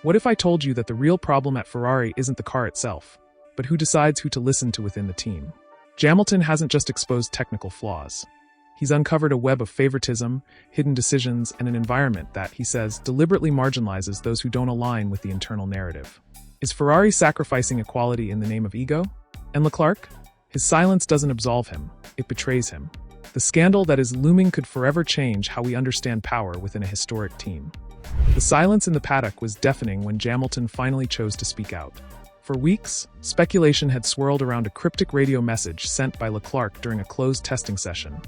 What if I told you that the real problem at Ferrari isn't the car itself, but who decides who to listen to within the team? Hamilton hasn't just exposed technical flaws. He's uncovered a web of favoritism, hidden decisions, and an environment that, he says, deliberately marginalizes those who don't align with the internal narrative. Is Ferrari sacrificing equality in the name of ego? And Leclerc? His silence doesn't absolve him, it betrays him. The scandal that is looming could forever change how we understand power within a historic team. The silence in the paddock was deafening when Hamilton finally chose to speak out. For weeks, speculation had swirled around a cryptic radio message sent by Leclerc during a closed testing session,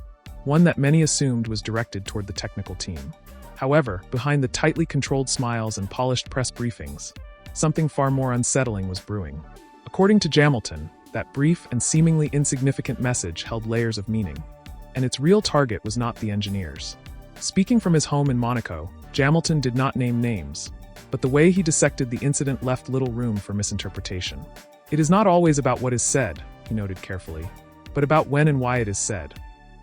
one that many assumed was directed toward the technical team. However, behind the tightly controlled smiles and polished press briefings, something far more unsettling was brewing. According to Hamilton, that brief and seemingly insignificant message held layers of meaning, and its real target was not the engineers. Speaking from his home in Monaco, Hamilton did not name names, but the way he dissected the incident left little room for misinterpretation. It is not always about what is said, he noted carefully, but about when and why it is said.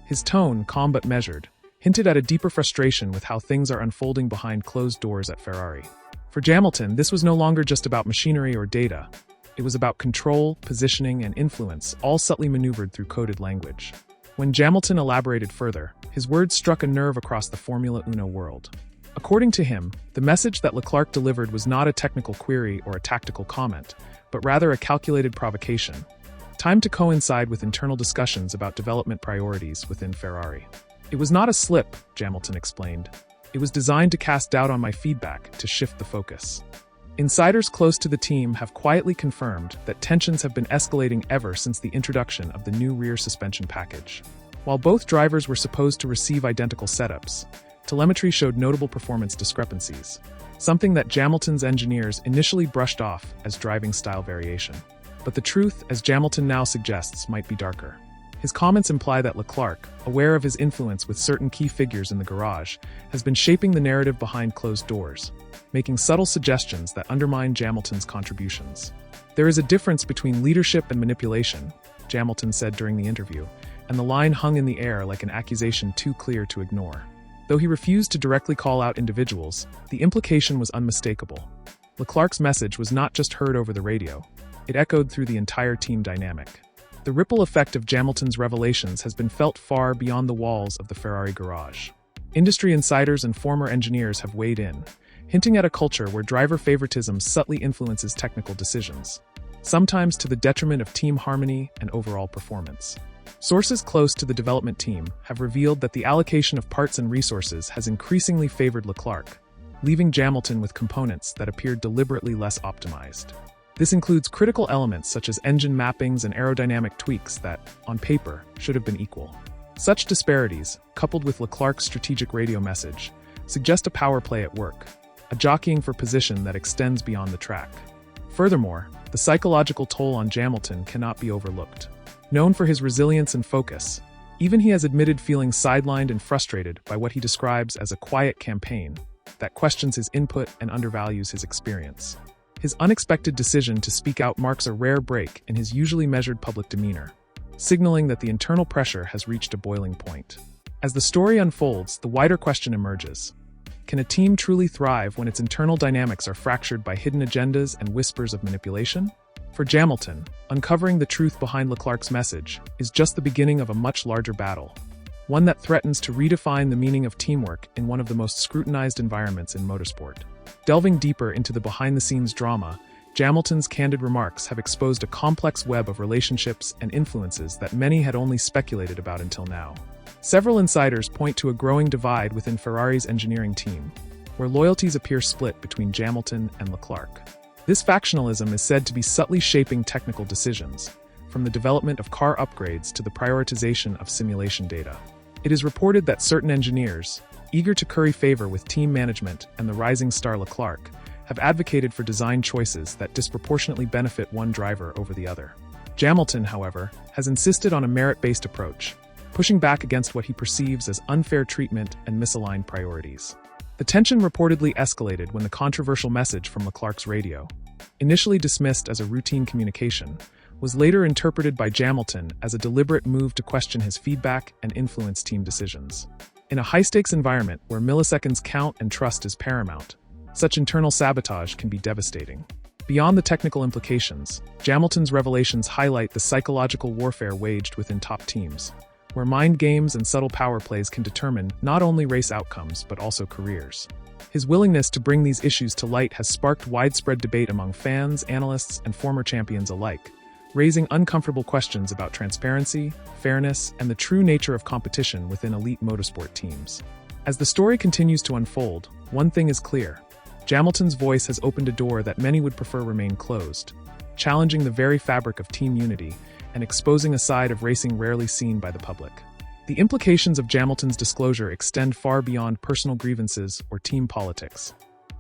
His tone, calm but measured, hinted at a deeper frustration with how things are unfolding behind closed doors at Ferrari. For Hamilton, this was no longer just about machinery or data. It was about control, positioning, and influence, all subtly maneuvered through coded language. When Hamilton elaborated further, his words struck a nerve across the Formula Uno world. According to him, the message that Leclerc delivered was not a technical query or a tactical comment, but rather a calculated provocation, timed to coincide with internal discussions about development priorities within Ferrari. It was not a slip, Hamilton explained. It was designed to cast doubt on my feedback, to shift the focus. Insiders close to the team have quietly confirmed that tensions have been escalating ever since the introduction of the new rear suspension package. While both drivers were supposed to receive identical setups, telemetry showed notable performance discrepancies, something that Hamilton's engineers initially brushed off as driving style variation. But the truth, as Hamilton now suggests, might be darker. His comments imply that Leclerc, aware of his influence with certain key figures in the garage, has been shaping the narrative behind closed doors, making subtle suggestions that undermine Hamilton's contributions. There is a difference between leadership and manipulation, Hamilton said during the interview, and the line hung in the air like an accusation too clear to ignore. Though he refused to directly call out individuals, the implication was unmistakable. Leclerc's message was not just heard over the radio, it echoed through the entire team dynamic. The ripple effect of Hamilton's revelations has been felt far beyond the walls of the Ferrari garage. Industry insiders and former engineers have weighed in, hinting at a culture where driver favoritism subtly influences technical decisions, sometimes to the detriment of team harmony and overall performance. Sources close to the development team have revealed that the allocation of parts and resources has increasingly favored Leclerc, leaving Hamilton with components that appeared deliberately less optimized. This includes critical elements such as engine mappings and aerodynamic tweaks that, on paper, should have been equal. Such disparities, coupled with Leclerc's strategic radio message, suggest a power play at work, a jockeying for position that extends beyond the track. Furthermore, the psychological toll on Hamilton cannot be overlooked. Known for his resilience and focus, even he has admitted feeling sidelined and frustrated by what he describes as a quiet campaign that questions his input and undervalues his experience. His unexpected decision to speak out marks a rare break in his usually measured public demeanor, signaling that the internal pressure has reached a boiling point. As the story unfolds, the wider question emerges. Can a team truly thrive when its internal dynamics are fractured by hidden agendas and whispers of manipulation? For Hamilton, uncovering the truth behind Leclerc's message is just the beginning of a much larger battle, one that threatens to redefine the meaning of teamwork in one of the most scrutinized environments in motorsport. Delving deeper into the behind-the-scenes drama, Hamilton's candid remarks have exposed a complex web of relationships and influences that many had only speculated about until now. Several insiders point to a growing divide within Ferrari's engineering team, where loyalties appear split between Hamilton and Leclerc. This factionalism is said to be subtly shaping technical decisions, from the development of car upgrades to the prioritization of simulation data. It is reported that certain engineers, eager to curry favor with team management and the rising star Leclerc, have advocated for design choices that disproportionately benefit one driver over the other. Hamilton, however, has insisted on a merit-based approach, pushing back against what he perceives as unfair treatment and misaligned priorities. The tension reportedly escalated when the controversial message from Leclerc's radio, initially dismissed as a routine communication, was later interpreted by Hamilton as a deliberate move to question his feedback and influence team decisions. In a high-stakes environment where milliseconds count and trust is paramount, Such internal sabotage can be devastating. Beyond the technical implications, Hamilton's revelations highlight the psychological warfare waged within top teams, where mind games and subtle power plays can determine not only race outcomes but also careers. His willingness to bring these issues to light has sparked widespread debate among fans, analysts, and former champions alike, raising uncomfortable questions about transparency, fairness, and the true nature of competition within elite motorsport teams. As the story continues to unfold, one thing is clear. Hamilton's voice has opened a door that many would prefer remain closed, challenging the very fabric of team unity and exposing a side of racing rarely seen by the public. The implications of Hamilton's disclosure extend far beyond personal grievances or team politics.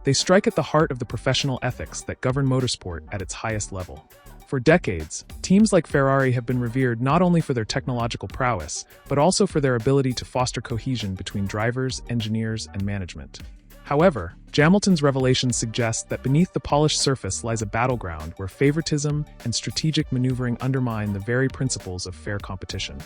They strike at the heart of the professional ethics that govern motorsport at its highest level. For decades, teams like Ferrari have been revered not only for their technological prowess, but also for their ability to foster cohesion between drivers, engineers, and management. However, Hamilton's revelations suggest that beneath the polished surface lies a battleground where favoritism and strategic maneuvering undermine the very principles of fair competition.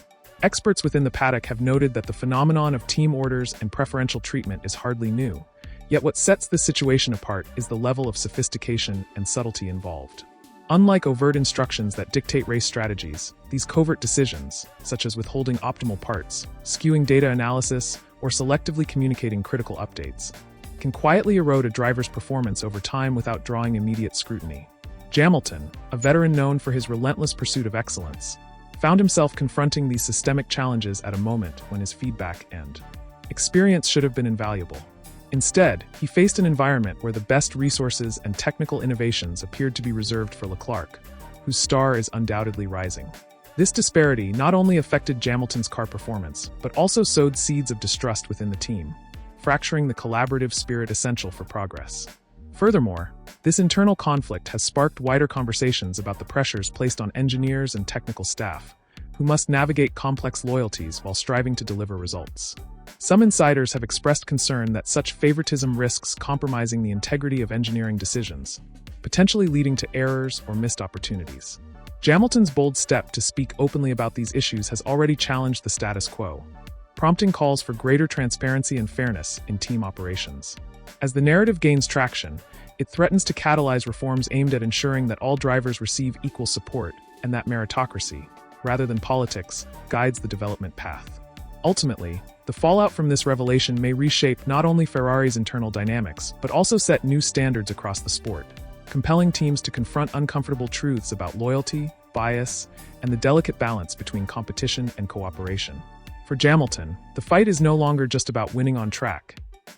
Experts within the paddock have noted that the phenomenon of team orders and preferential treatment is hardly new, yet what sets this situation apart is the level of sophistication and subtlety involved. Unlike overt instructions that dictate race strategies, these covert decisions, such as withholding optimal parts, skewing data analysis, or selectively communicating critical updates, can quietly erode a driver's performance over time without drawing immediate scrutiny. Hamilton, a veteran known for his relentless pursuit of excellence, found himself confronting these systemic challenges at a moment when his feedback and experience should have been invaluable. Instead, he faced an environment where the best resources and technical innovations appeared to be reserved for Leclerc, whose star is undoubtedly rising. This disparity not only affected Hamilton's car performance, but also sowed seeds of distrust within the team, fracturing the collaborative spirit essential for progress. Furthermore, this internal conflict has sparked wider conversations about the pressures placed on engineers and technical staff, who must navigate complex loyalties while striving to deliver results. Some insiders have expressed concern that such favoritism risks compromising the integrity of engineering decisions, potentially leading to errors or missed opportunities. Hamilton's bold step to speak openly about these issues has already challenged the status quo, prompting calls for greater transparency and fairness in team operations. As the narrative gains traction, it threatens to catalyze reforms aimed at ensuring that all drivers receive equal support and that meritocracy, rather than politics, guides the development path. Ultimately, the fallout from this revelation may reshape not only Ferrari's internal dynamics, but also set new standards across the sport, compelling teams to confront uncomfortable truths about loyalty, bias, and the delicate balance between competition and cooperation. For Hamilton, the fight is no longer just about winning on track.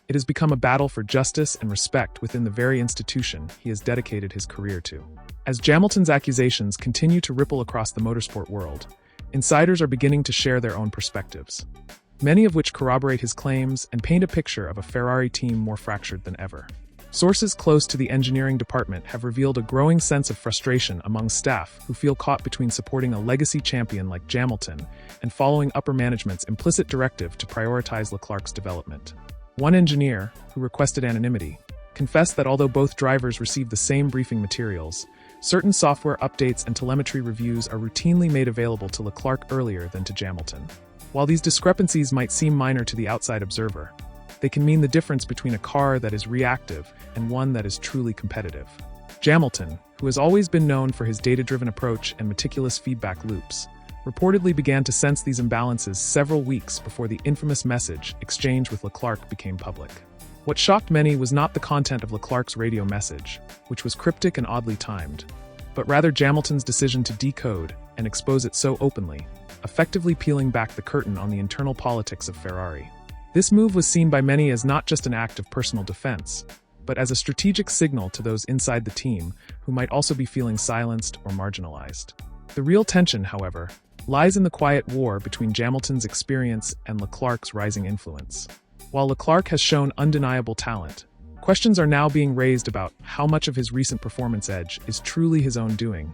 It has become a battle for justice and respect within the very institution he has dedicated his career to. As Hamilton's accusations continue to ripple across the motorsport world, insiders are beginning to share their own perspectives, many of which corroborate his claims and paint a picture of a Ferrari team more fractured than ever. Sources close to the engineering department have revealed a growing sense of frustration among staff who feel caught between supporting a legacy champion like Hamilton and following upper management's implicit directive to prioritize Leclerc's development. One engineer, who requested anonymity, confessed that although both drivers received the same briefing materials, certain software updates and telemetry reviews are routinely made available to Leclerc earlier than to Hamilton. While these discrepancies might seem minor to the outside observer, they can mean the difference between a car that is reactive and one that is truly competitive. Hamilton, who has always been known for his data-driven approach and meticulous feedback loops, reportedly began to sense these imbalances several weeks before the infamous message exchange with Leclerc became public. What shocked many was not the content of Leclerc's radio message, which was cryptic and oddly timed, but rather Hamilton's decision to decode and expose it so openly, effectively peeling back the curtain on the internal politics of Ferrari. This move was seen by many as not just an act of personal defense, but as a strategic signal to those inside the team who might also be feeling silenced or marginalized. The real tension, however, lies in the quiet war between Hamilton's experience and Leclerc's rising influence. While Leclerc has shown undeniable talent, questions are now being raised about how much of his recent performance edge is truly his own doing,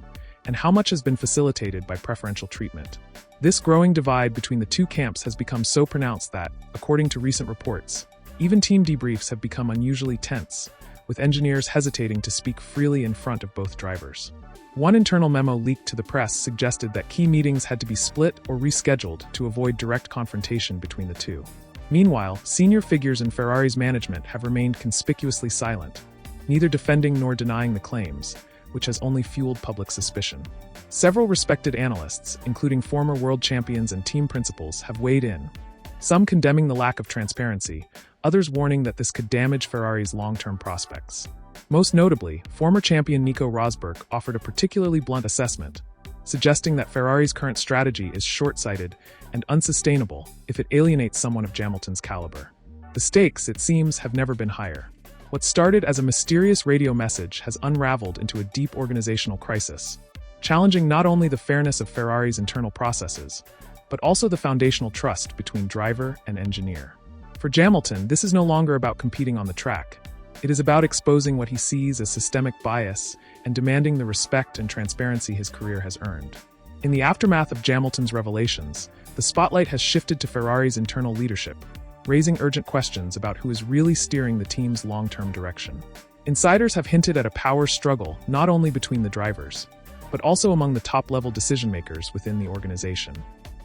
and how much has been facilitated by preferential treatment. This growing divide between the two camps has become so pronounced that, according to recent reports, even team debriefs have become unusually tense, with engineers hesitating to speak freely in front of both drivers. One internal memo leaked to the press suggested that key meetings had to be split or rescheduled to avoid direct confrontation between the two. Meanwhile, senior figures in Ferrari's management have remained conspicuously silent, neither defending nor denying the claims, which has only fueled public suspicion. Several respected analysts, including former world champions and team principals, have weighed in, some condemning the lack of transparency, others warning that this could damage Ferrari's long-term prospects. Most notably, former champion Nico Rosberg offered a particularly blunt assessment, suggesting that Ferrari's current strategy is short-sighted and unsustainable if it alienates someone of Hamilton's caliber. The stakes, it seems, have never been higher. What started as a mysterious radio message has unraveled into a deep organizational crisis, challenging not only the fairness of Ferrari's internal processes, but also the foundational trust between driver and engineer. For Hamilton, this is no longer about competing on the track. It is about exposing what he sees as systemic bias and demanding the respect and transparency his career has earned. In the aftermath of Hamilton's revelations, the spotlight has shifted to Ferrari's internal leadership, raising urgent questions about who is really steering the team's long-term direction. Insiders have hinted at a power struggle not only between the drivers, but also among the top-level decision-makers within the organization.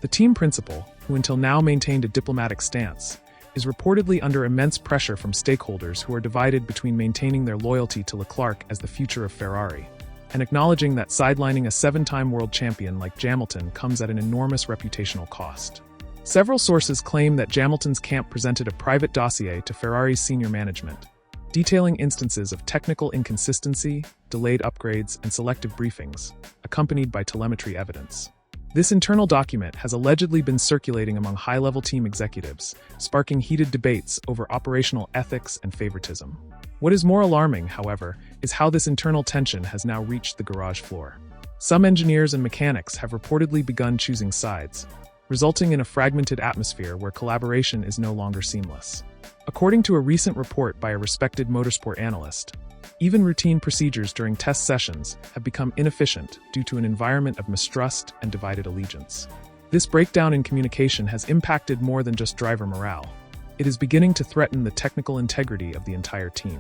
The team principal, who until now maintained a diplomatic stance, is reportedly under immense pressure from stakeholders who are divided between maintaining their loyalty to Leclerc as the future of Ferrari, and acknowledging that sidelining a seven-time world champion like Hamilton comes at an enormous reputational cost. Several sources claim that Hamilton's camp presented a private dossier to Ferrari's senior management, detailing instances of technical inconsistency, delayed upgrades, and selective briefings, accompanied by telemetry evidence. This internal document has allegedly been circulating among high-level team executives, sparking heated debates over operational ethics and favoritism. What is more alarming, however, is how this internal tension has now reached the garage floor. Some engineers and mechanics have reportedly begun choosing sides, resulting in a fragmented atmosphere where collaboration is no longer seamless. According to a recent report by a respected motorsport analyst, even routine procedures during test sessions have become inefficient due to an environment of mistrust and divided allegiance. This breakdown in communication has impacted more than just driver morale. It is beginning to threaten the technical integrity of the entire team.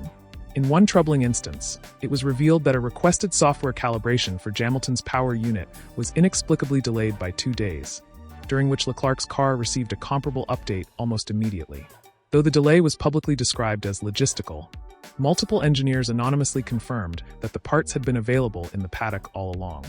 In one troubling instance, it was revealed that a requested software calibration for Hamilton's power unit was inexplicably delayed by 2 days, during which Leclerc's car received a comparable update almost immediately. Though the delay was publicly described as logistical, multiple engineers anonymously confirmed that the parts had been available in the paddock all along.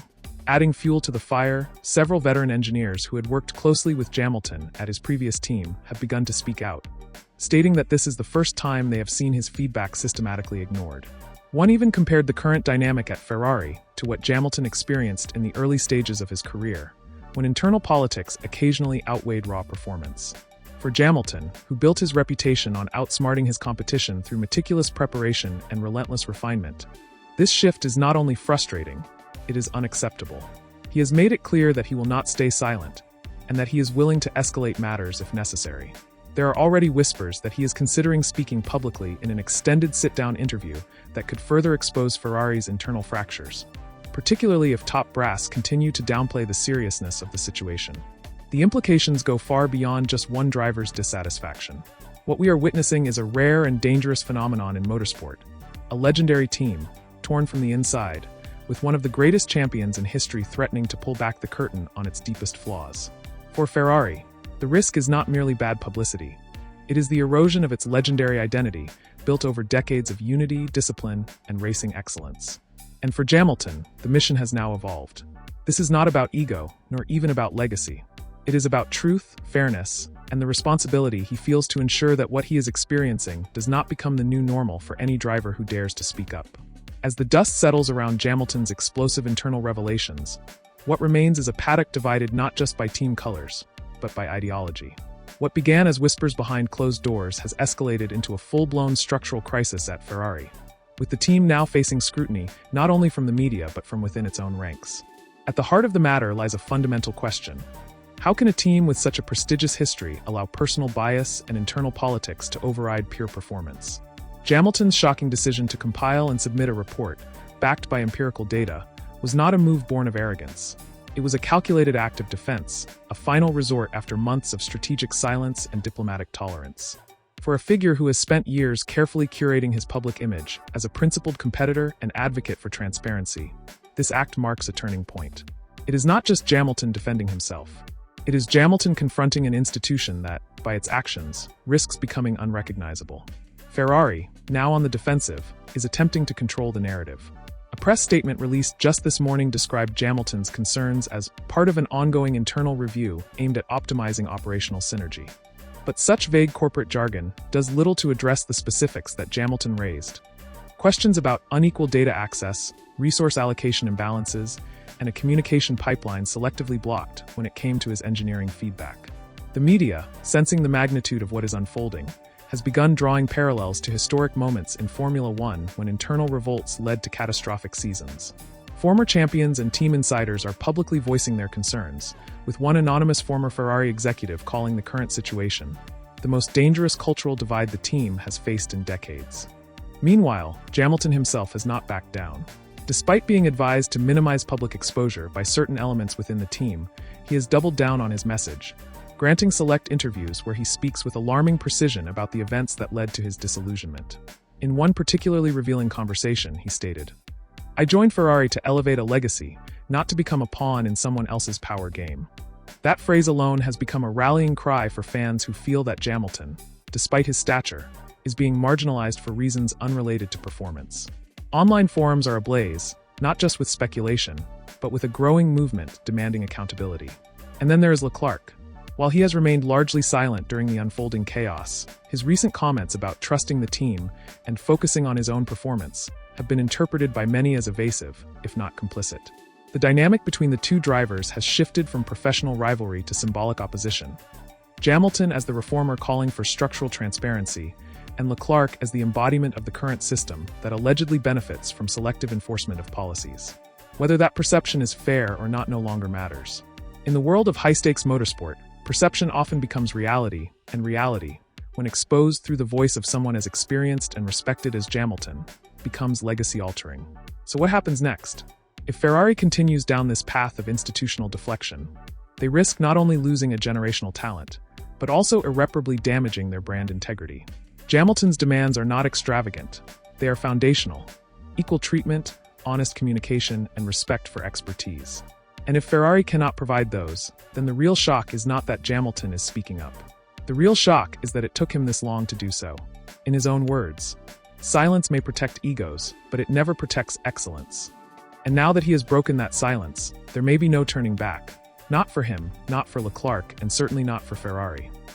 Adding fuel to the fire, several veteran engineers who had worked closely with Hamilton at his previous team have begun to speak out, stating that this is the first time they have seen his feedback systematically ignored. One even compared the current dynamic at Ferrari to what Hamilton experienced in the early stages of his career, when internal politics occasionally outweighed raw performance. For Hamilton, who built his reputation on outsmarting his competition through meticulous preparation and relentless refinement, this shift is not only frustrating, it is unacceptable. He has made it clear that he will not stay silent, and that he is willing to escalate matters if necessary. There are already whispers that he is considering speaking publicly in an extended sit-down interview that could further expose Ferrari's internal fractures, particularly if top brass continue to downplay the seriousness of the situation. The implications go far beyond just one driver's dissatisfaction. What we are witnessing is a rare and dangerous phenomenon in motorsport, a legendary team, torn from the inside, with one of the greatest champions in history threatening to pull back the curtain on its deepest flaws. For Ferrari, the risk is not merely bad publicity. It is the erosion of its legendary identity, built over decades of unity, discipline, and racing excellence. And for Hamilton, the mission has now evolved. This is not about ego, nor even about legacy. It is about truth, fairness, and the responsibility he feels to ensure that what he is experiencing does not become the new normal for any driver who dares to speak up. As the dust settles around Hamilton's explosive internal revelations, what remains is a paddock divided not just by team colors, but by ideology. What began as whispers behind closed doors has escalated into a full-blown structural crisis at Ferrari, with the team now facing scrutiny not only from the media but from within its own ranks. At the heart of the matter lies a fundamental question. How can a team with such a prestigious history allow personal bias and internal politics to override pure performance? Hamilton's shocking decision to compile and submit a report, backed by empirical data, was not a move born of arrogance. It was a calculated act of defense, a final resort after months of strategic silence and diplomatic tolerance. For a figure who has spent years carefully curating his public image as a principled competitor and advocate for transparency, this act marks a turning point. It is not just Hamilton defending himself. It is Hamilton confronting an institution that, by its actions, risks becoming unrecognizable. Ferrari, now on the defensive, is attempting to control the narrative. A press statement released just this morning described Hamilton's concerns as part of an ongoing internal review aimed at optimizing operational synergy. But such vague corporate jargon does little to address the specifics that Hamilton raised. Questions about unequal data access, resource allocation imbalances, and a communication pipeline selectively blocked when it came to his engineering feedback. The media, sensing the magnitude of what is unfolding, has begun drawing parallels to historic moments in Formula One when internal revolts led to catastrophic seasons. Former champions and team insiders are publicly voicing their concerns, with one anonymous former Ferrari executive calling the current situation the most dangerous cultural divide the team has faced in decades. Meanwhile, Hamilton himself has not backed down. Despite being advised to minimize public exposure by certain elements within the team, he has doubled down on his message, granting select interviews where he speaks with alarming precision about the events that led to his disillusionment. In one particularly revealing conversation, he stated, "I joined Ferrari to elevate a legacy, not to become a pawn in someone else's power game." That phrase alone has become a rallying cry for fans who feel that Hamilton, despite his stature, is being marginalized for reasons unrelated to performance. Online forums are ablaze, not just with speculation, but with a growing movement demanding accountability. And then there is Leclerc. While he has remained largely silent during the unfolding chaos, his recent comments about trusting the team and focusing on his own performance have been interpreted by many as evasive, if not complicit. The dynamic between the two drivers has shifted from professional rivalry to symbolic opposition. Hamilton as the reformer calling for structural transparency, and Leclerc as the embodiment of the current system that allegedly benefits from selective enforcement of policies. Whether that perception is fair or not no longer matters. In the world of high-stakes motorsport, perception often becomes reality, and reality, when exposed through the voice of someone as experienced and respected as Hamilton, becomes legacy-altering. So what happens next? If Ferrari continues down this path of institutional deflection, they risk not only losing a generational talent, but also irreparably damaging their brand integrity. Hamilton's demands are not extravagant. They are foundational: equal treatment, honest communication, and respect for expertise. And if Ferrari cannot provide those, then the real shock is not that Hamilton is speaking up. The real shock is that it took him this long to do so. In his own words, "Silence may protect egos, but it never protects excellence." And now that he has broken that silence, there may be no turning back. Not for him, not for Leclerc, and certainly not for Ferrari.